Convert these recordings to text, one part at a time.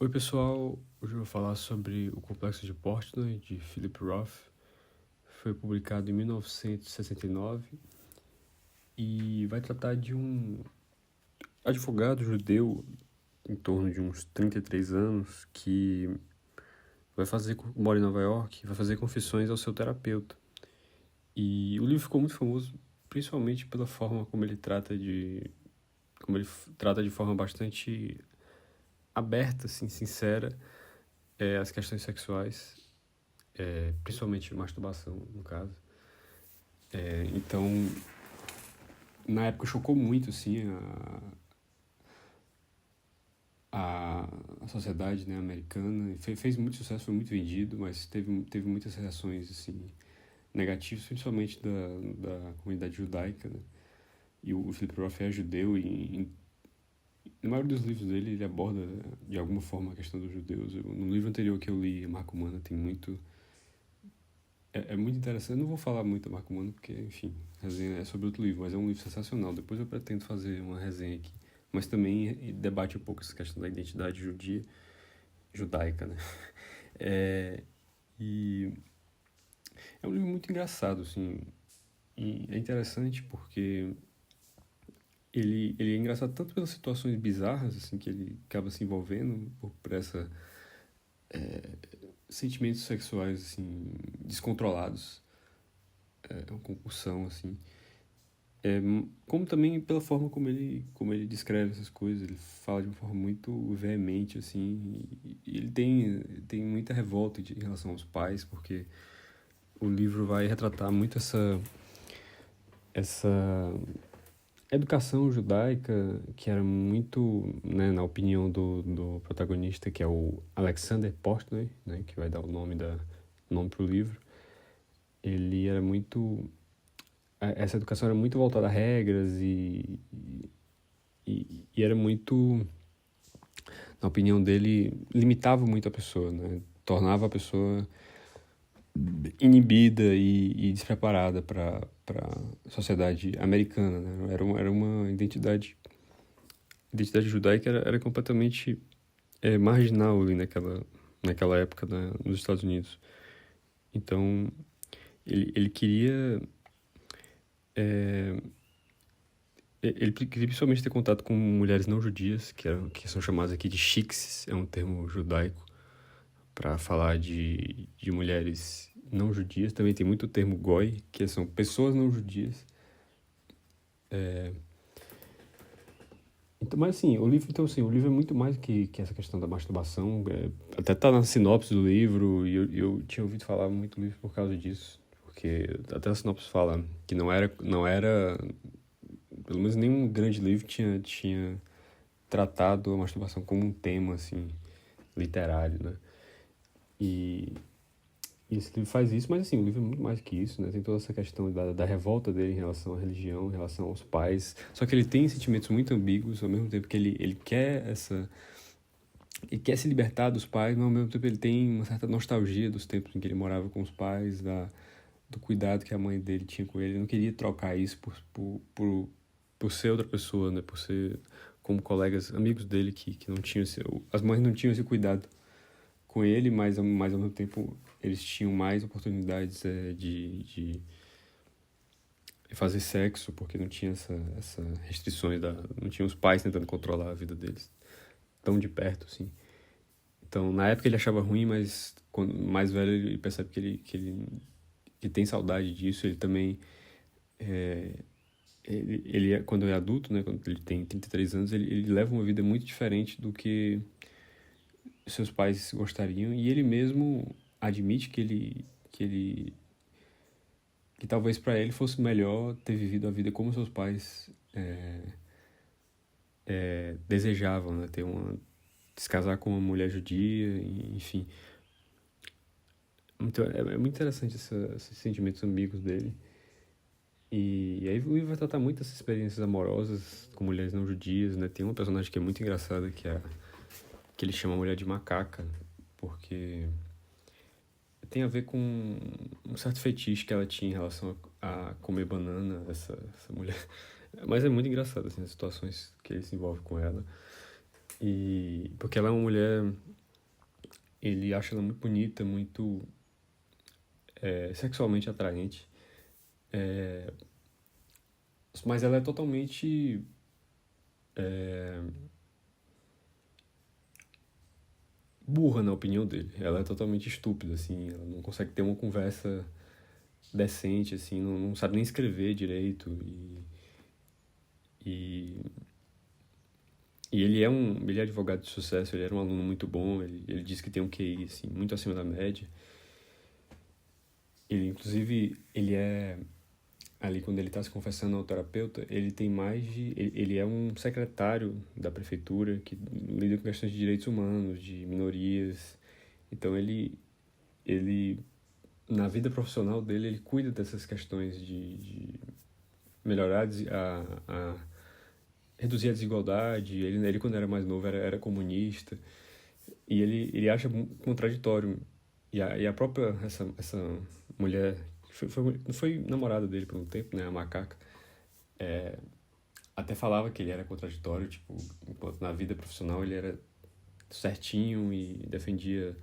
Oi, pessoal. Hoje eu vou falar sobre O Complexo de Portnoy, de Philip Roth. Foi publicado em 1969 e vai tratar de um advogado judeu em torno de uns 33 anos que mora em Nova York e vai fazer confissões ao seu terapeuta. E o livro ficou muito famoso, principalmente pela forma como ele trata de forma bastante aberta, assim, sincera, as questões sexuais, principalmente masturbação, no caso. Então, na época chocou muito, assim, a sociedade, né, americana. Fez muito sucesso, foi muito vendido, mas teve muitas reações, assim, negativas, principalmente da comunidade judaica, né? E o Philip Roth é judeu e na maioria dos livros dele ele aborda de alguma forma a questão dos judeus. No livro anterior que eu li, Marco Humana, tem muito... É muito interessante. Eu não vou falar muito da Marco Humana porque, enfim, a resenha é sobre outro livro, mas é um livro sensacional. Depois eu pretendo fazer uma resenha aqui. Mas também debate um pouco essa questão da identidade judaica, né? E é um livro muito engraçado, assim. E é interessante porque ele é engraçado tanto pelas situações bizarras, assim, que ele acaba se envolvendo por essa sentimentos sexuais, assim, descontrolados. É uma compulsão, assim. Como também pela forma como ele descreve essas coisas. Ele fala de uma forma muito veemente, assim, e ele tem muita revolta em relação aos pais, porque o livro vai retratar muito essa educação judaica, que era muito, né, na opinião do protagonista, que é o Alexander Portnoy, né, que vai dar o nome pro livro. Ele era muito... Essa educação era muito voltada a regras e era muito, na opinião dele, limitava muito a pessoa, né? Tornava a pessoa inibida e despreparada para a sociedade americana, né? Era uma identidade judaica era completamente marginal ali naquela época, né, nos Estados Unidos. Então, ele queria... Ele queria principalmente ter contato com mulheres não judias, que são chamadas aqui de shikses, é um termo judaico para falar de mulheres não judias. Também tem muito o termo goi, que são pessoas não judias. Então, mas assim, o livro é muito mais que essa questão da masturbação. Até tá na sinopse do livro, e eu tinha ouvido falar muito do livro por causa disso. Porque até a sinopse fala que não era, pelo menos nenhum grande livro tinha tratado a masturbação como um tema, assim, literário, né? E esse livro faz isso, mas assim, o livro é muito mais que isso, né? Tem toda essa questão da revolta dele em relação à religião, em relação aos pais. Só que ele tem sentimentos muito ambíguos, ao mesmo tempo que ele quer ele quer se libertar dos pais, mas ao mesmo tempo ele tem uma certa nostalgia dos tempos em que ele morava com os pais, do cuidado que a mãe dele tinha com ele. Ele não queria trocar isso por ser outra pessoa, né? Por ser como colegas, amigos dele que não tinham as mães não tinham esse cuidado com ele, mas ao mesmo tempo eles tinham mais oportunidades de fazer sexo, porque não tinha essa restrições, não tinha os pais tentando controlar a vida deles tão de perto, assim. Então, na época ele achava ruim, mas quando mais velho ele percebe que tem saudade disso. Ele também, quando é adulto, né, quando ele tem 33 anos, ele leva uma vida muito diferente do que seus pais gostariam, e ele mesmo admite que talvez para ele fosse melhor ter vivido a vida como seus pais desejavam, né? Se casar com uma mulher judia, enfim. Então, é muito interessante esses sentimentos ambíguos dele. E aí o livro vai tratar muito dessas experiências amorosas com mulheres não judias, né? Tem uma personagem que é muito engraçada, que ele chama a mulher de macaca, porque tem a ver com um certo fetiche que ela tinha em relação a comer banana, essa mulher. Mas é muito engraçado, assim, as situações que ele se envolve com ela. E porque ela é uma mulher ele acha ela muito bonita, muito sexualmente atraente, mas ela é totalmente burra na opinião dele. Ela é totalmente estúpida, assim, ela não consegue ter uma conversa decente, assim, não sabe nem escrever direito e, e ele é advogado de sucesso, ele era um aluno muito bom, ele diz que tem um QI, assim, muito acima da média. Ele, inclusive, ele é, ali quando ele está se confessando ao terapeuta, ele tem mais de, ele é um secretário da prefeitura que lida com questões de direitos humanos, de minorias. Então ele na vida profissional dele, ele cuida dessas questões de melhorar a reduzir a desigualdade. Ele quando era mais novo, era comunista. E ele acha contraditório. E a própria, essa mulher, que foi namorada dele por um tempo, né, a macaca, até falava que ele era contraditório, tipo, enquanto na vida profissional ele era certinho e defendia,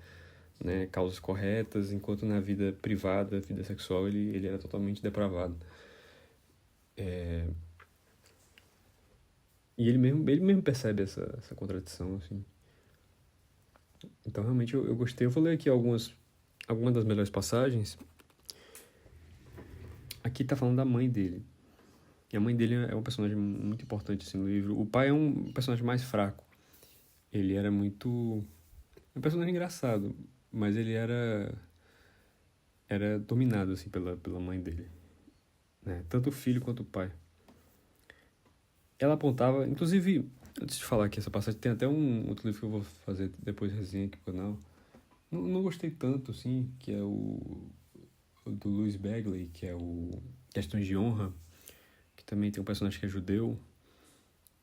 né, causas corretas, enquanto na vida privada, vida sexual, ele era totalmente depravado. E ele mesmo percebe essa contradição, assim. Então, realmente, eu gostei. Eu vou ler aqui algumas das melhores passagens. Aqui tá falando da mãe dele. E a mãe dele é um personagem muito importante, assim, no livro. O pai é um personagem mais fraco. Ele era muito... É um personagem engraçado, mas ele era dominado, assim, pela mãe dele, né? Tanto o filho quanto o pai. Ela apontava... Inclusive, antes de falar aqui essa passagem, tem até um outro livro que eu vou fazer depois resenha aqui pro canal. Não gostei tanto, assim, que é o do Louis Bagley, que é o Questões de Honra, que também tem um personagem que é judeu.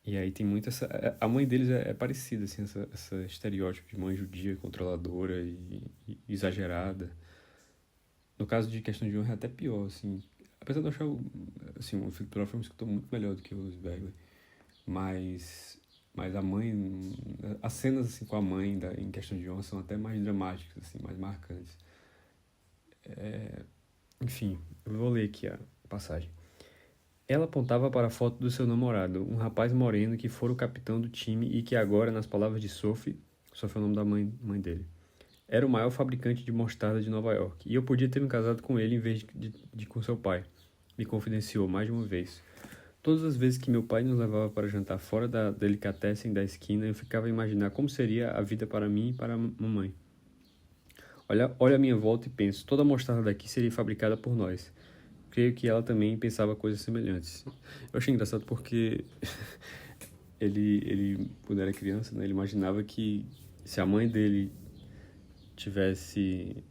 E aí tem muito essa... A mãe deles é parecida, assim, essa estereótipo de mãe judia, controladora e exagerada. No caso de Questão de Honra é até pior, assim. Apesar de eu achar, assim, o Victor foi um escritor muito melhor do que o Louis Bagley. Mas a mãe... As cenas, assim, com a mãe em Questão de Honra são até mais dramáticas, assim, mais marcantes. Enfim, eu vou ler aqui a passagem. Ela apontava para a foto do seu namorado, um rapaz moreno que fora o capitão do time e que agora, nas palavras de Sophie é o nome da mãe dele, era o maior fabricante de mostarda de Nova York, e eu podia ter me casado com ele em vez de com seu pai, me confidenciou mais de uma vez. Todas as vezes que meu pai nos levava para jantar fora da delicatessen da esquina, eu ficava a imaginar como seria a vida para mim e para a mamãe. Olha a minha volta e penso, toda a mostarda daqui seria fabricada por nós. Creio que ela também pensava coisas semelhantes. Eu achei engraçado porque quando era criança, né, ele imaginava que se a mãe dele tivesse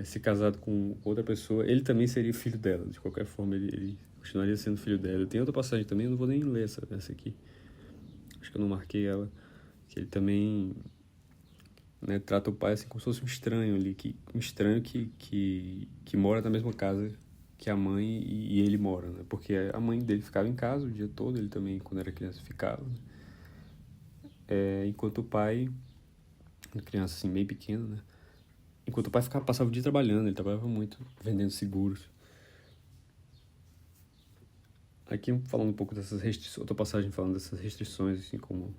se casado com outra pessoa, ele também seria filho dela. De qualquer forma, ele continuaria sendo filho dela. Tem outra passagem também, eu não vou nem ler essa aqui. Acho que eu não marquei ela. Que ele também, né, trata o pai assim como se fosse um estranho ali, um estranho que mora na mesma casa que a mãe e ele mora, né? Porque a mãe dele ficava em casa o dia todo, ele também, quando era criança, ficava, né? Enquanto o pai, criança assim, bem pequena, né? Enquanto o pai passava o dia trabalhando, ele trabalhava muito, vendendo seguros. Aqui falando um pouco dessas restrições, outra passagem falando dessas restrições, assim, como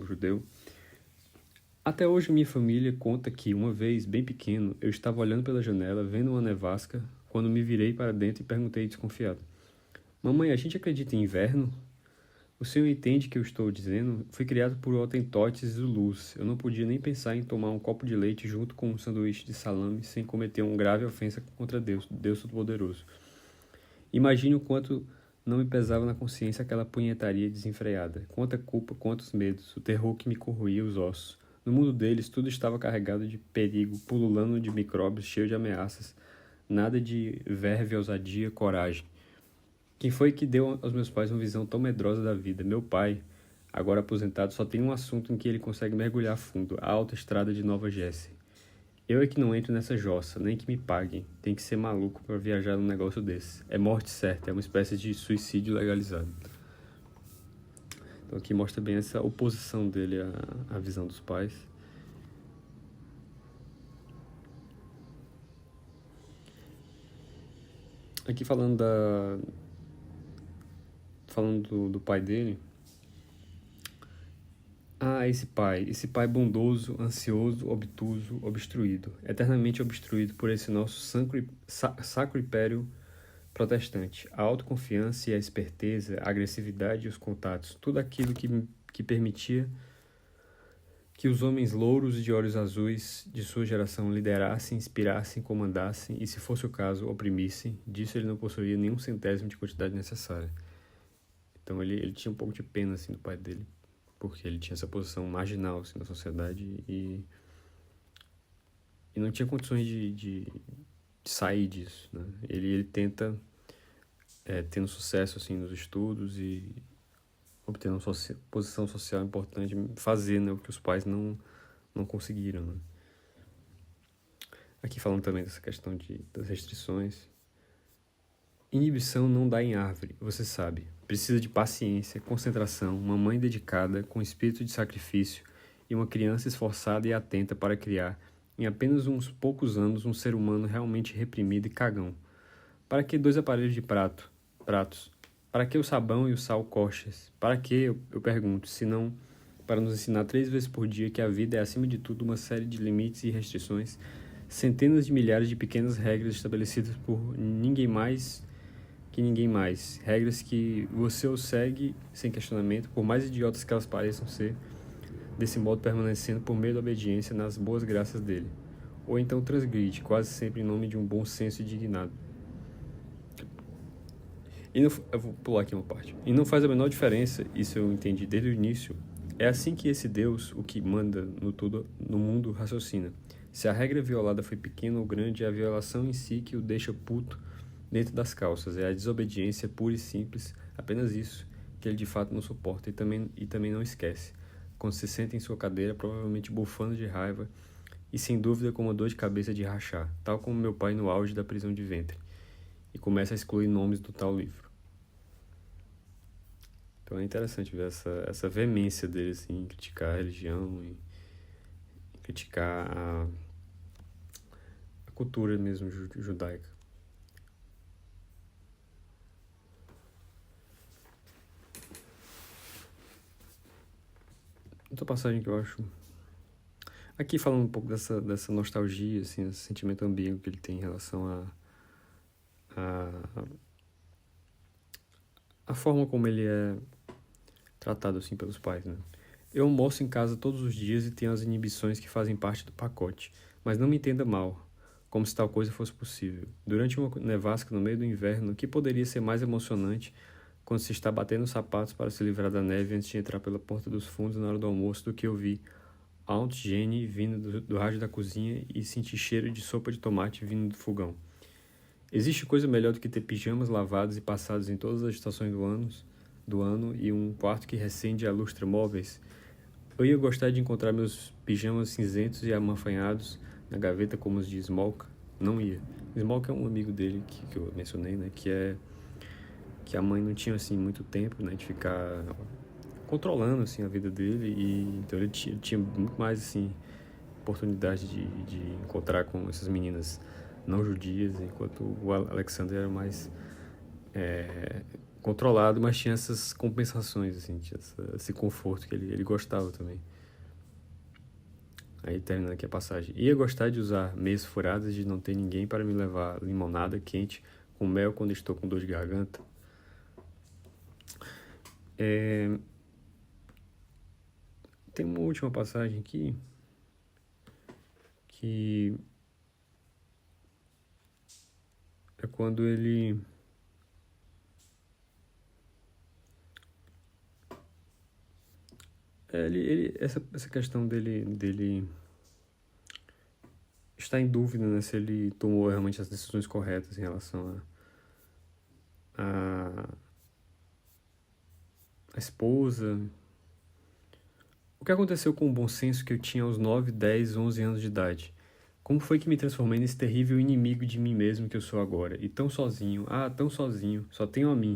judeu. Até hoje minha família conta que, uma vez, bem pequeno, eu estava olhando pela janela, vendo uma nevasca, quando me virei para dentro e perguntei desconfiado: Mamãe, a gente acredita em inverno? O senhor entende o que eu estou dizendo? Fui criado por Hottentotes Zulus. Eu não podia nem pensar em tomar um copo de leite junto com um sanduíche de salame sem cometer uma grave ofensa contra Deus, Deus Todo-Poderoso. Imagine o quanto não me pesava na consciência aquela punhetaria desenfreada. Quanta culpa, quantos medos, o terror que me corroía os ossos. No mundo deles, tudo estava carregado de perigo, pululando de micróbios, cheio de ameaças. Nada de verve, ousadia, coragem. Quem foi que deu aos meus pais uma visão tão medrosa da vida? Meu pai, agora aposentado, só tem um assunto em que ele consegue mergulhar fundo: a autoestrada de Nova Jersey. Eu é que não entro nessa jossa, nem que me paguem. Tem que ser maluco para viajar num negócio desse. É morte certa, é uma espécie de suicídio legalizado. Então aqui mostra bem essa oposição dele à visão dos pais. Aqui falando do pai dele. Ah, esse pai bondoso, ansioso, obtuso, obstruído, eternamente obstruído por esse nosso sacro império protestante. A autoconfiança e a esperteza, a agressividade e os contatos, tudo aquilo que permitia que os homens louros e de olhos azuis de sua geração liderassem, inspirassem, comandassem e, se fosse o caso, oprimissem, disso ele não possuía nenhum centésimo de quantidade necessária. Então ele tinha um pouco de pena assim, do pai dele, porque ele tinha essa posição marginal assim, na sociedade e não tinha condições de sair disso, né? Ele tenta, tendo sucesso assim, nos estudos e obtendo uma posição social importante, fazer, né, o que os pais não conseguiram, né? Aqui falando também dessa questão das restrições. Inibição não dá em árvore, você sabe. Precisa de paciência, concentração, uma mãe dedicada, com espírito de sacrifício e uma criança esforçada e atenta para criar, em apenas uns poucos anos, um ser humano realmente reprimido e cagão. Para que 2 aparelhos de pratos? Para que o sabão e o sal coxas? Para que, eu pergunto, se não para nos ensinar 3 vezes por dia que a vida é, acima de tudo, uma série de limites e restrições, centenas de milhares de pequenas regras estabelecidas por ninguém mais que ninguém mais. Regras que você os segue sem questionamento, por mais idiotas que elas pareçam ser, desse modo permanecendo por meio da obediência nas boas graças dele. Ou então transgride, quase sempre em nome de um bom senso indignado. Eu vou pular aqui uma parte. E não faz a menor diferença, isso eu entendi desde o início. É assim que esse Deus, o que manda no mundo, raciocina. Se a regra violada foi pequena ou grande, é a violação em si que o deixa puto dentro das calças. É a desobediência pura e simples, apenas isso, que ele de fato não suporta e também não esquece. Quando se senta em sua cadeira, provavelmente bufando de raiva e sem dúvida com uma dor de cabeça de rachar, tal como meu pai no auge da prisão de ventre, e começa a excluir nomes do tal livro. Então é interessante ver essa veemência dele assim, em criticar a religião e criticar a cultura mesmo judaica. Outra passagem que eu acho... Aqui falando um pouco dessa nostalgia, assim, esse sentimento ambíguo que ele tem em relação a forma como ele é tratado assim pelos pais, né? Eu almoço em casa todos os dias e tenho as inibições que fazem parte do pacote, mas não me entenda mal, como se tal coisa fosse possível. Durante uma nevasca no meio do inverno, o que poderia ser mais emocionante quando se está batendo os sapatos para se livrar da neve antes de entrar pela porta dos fundos na hora do almoço do que ouvir Aunt Jenny vindo do rádio da cozinha e sentir cheiro de sopa de tomate vindo do fogão. Existe coisa melhor do que ter pijamas lavados e passados em todas as estações do ano e um quarto que recende a lustra móveis? Eu ia gostar de encontrar meus pijamas cinzentos e amanfanhados na gaveta como os de Smolka. Não ia. Smolka é um amigo dele que eu mencionei, né? Que a mãe não tinha assim muito tempo, né? De ficar controlando assim a vida dele e então ele tinha muito mais assim oportunidade de encontrar com essas meninas não judias, enquanto o Alexander era mais controlado, mas tinha essas compensações, assim, tinha esse conforto que ele gostava também. Aí terminando aqui a passagem. Ia gostar de usar meias furadas, de não ter ninguém para me levar limonada quente com mel quando estou com dor de garganta. Tem uma última passagem aqui que é quando ele essa questão dele está em dúvida, né, se ele tomou realmente as decisões corretas em relação a esposa. O que aconteceu com o bom senso que eu tinha aos 9, 10, 11 anos de idade? Como foi que me transformei nesse terrível inimigo de mim mesmo que eu sou agora? E tão sozinho, tão sozinho, só tenho a mim.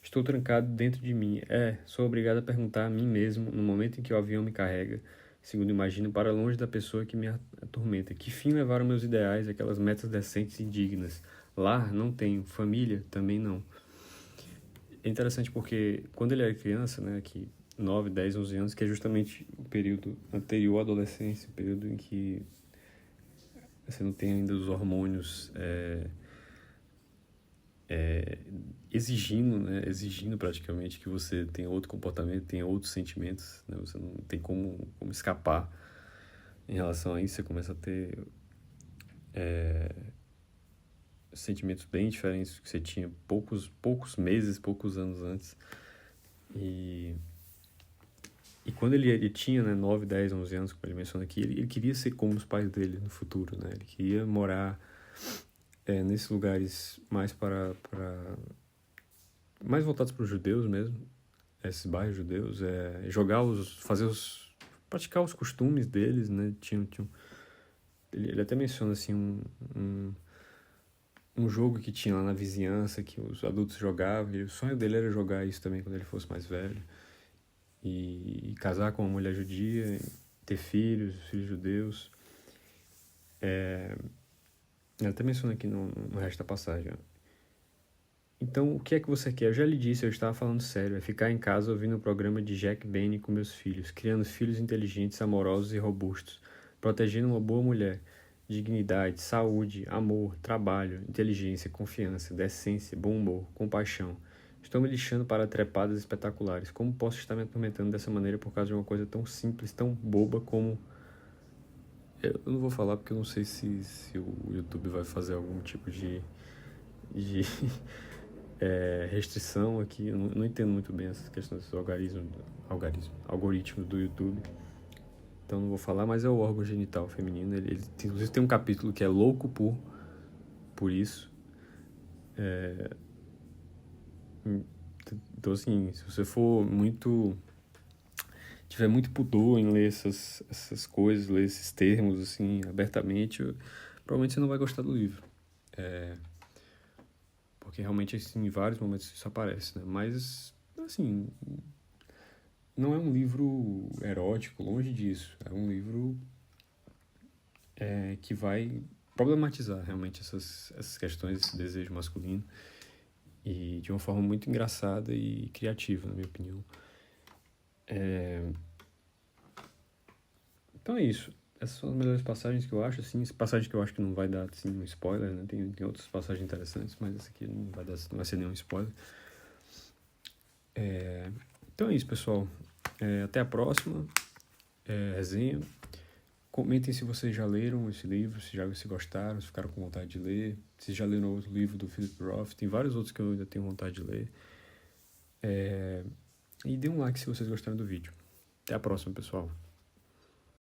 Estou trancado dentro de mim. Sou obrigado a perguntar a mim mesmo, no momento em que o avião me carrega, segundo imagino, para longe da pessoa que me atormenta. Que fim levaram meus ideais, aquelas metas decentes e dignas? Lar, não tenho. Família, também não. É interessante porque quando ele era criança, né, que 9, 10, 11 anos, que é justamente o período anterior à adolescência, o período em que você não tem ainda os hormônios exigindo praticamente que você tenha outro comportamento, tenha outros sentimentos, né? Você não tem como escapar em relação a isso. Você começa a ter sentimentos bem diferentes do que você tinha poucos meses, poucos anos antes. E quando ele tinha, né, 9, 10, 11 anos, como ele menciona aqui, ele queria ser como os pais dele no futuro, né? Ele queria morar nesses lugares mais voltados para os judeus mesmo, esses bairros judeus, praticar os costumes deles, né? Ele até menciona assim um jogo que tinha lá na vizinhança que os adultos jogavam, e o sonho dele era jogar isso também quando ele fosse mais velho, e casar com uma mulher judia, ter filhos judeus. Ele até menciona aqui no resto da passagem. Então, o que é que você quer? Eu já lhe disse, eu estava falando sério. É ficar em casa ouvindo o programa de Jack Benny com meus filhos, criando filhos inteligentes, amorosos e robustos, protegendo uma boa mulher, dignidade, saúde, amor, trabalho, inteligência, confiança, decência, bom humor, compaixão. Estou me lixando para trepadas espetaculares. Como posso estar me atormentando dessa maneira por causa de uma coisa tão simples, tão boba como... Eu não vou falar porque eu não sei se o YouTube vai fazer algum tipo de restrição aqui. Eu não entendo muito bem essas questões dos algoritmos do YouTube. Então não vou falar, mas é o órgão genital feminino. Inclusive tem um capítulo que é louco por isso. Então assim, se você tiver muito pudor em ler essas coisas, ler esses termos assim abertamente, provavelmente você não vai gostar do livro. Porque realmente assim, em vários momentos isso aparece, né? Mas assim, não é um livro erótico, longe disso. É um livro que vai problematizar realmente essas questões, esse desejo masculino, e de uma forma muito engraçada e criativa, na minha opinião. Então é isso. Essas são as melhores passagens que eu acho, assim, passagens que eu acho que não vai dar assim, um spoiler, né? Tem outras passagens interessantes, mas essa aqui não vai ser nenhum spoiler. Então é isso, pessoal. Até a próxima resenha. Comentem se vocês já leram esse livro, se gostaram, se ficaram com vontade de ler, se já leram outro livro do Philip Roth. Tem vários outros que eu ainda tenho vontade de ler. E dê um like se vocês gostaram do vídeo. Até a próxima, pessoal.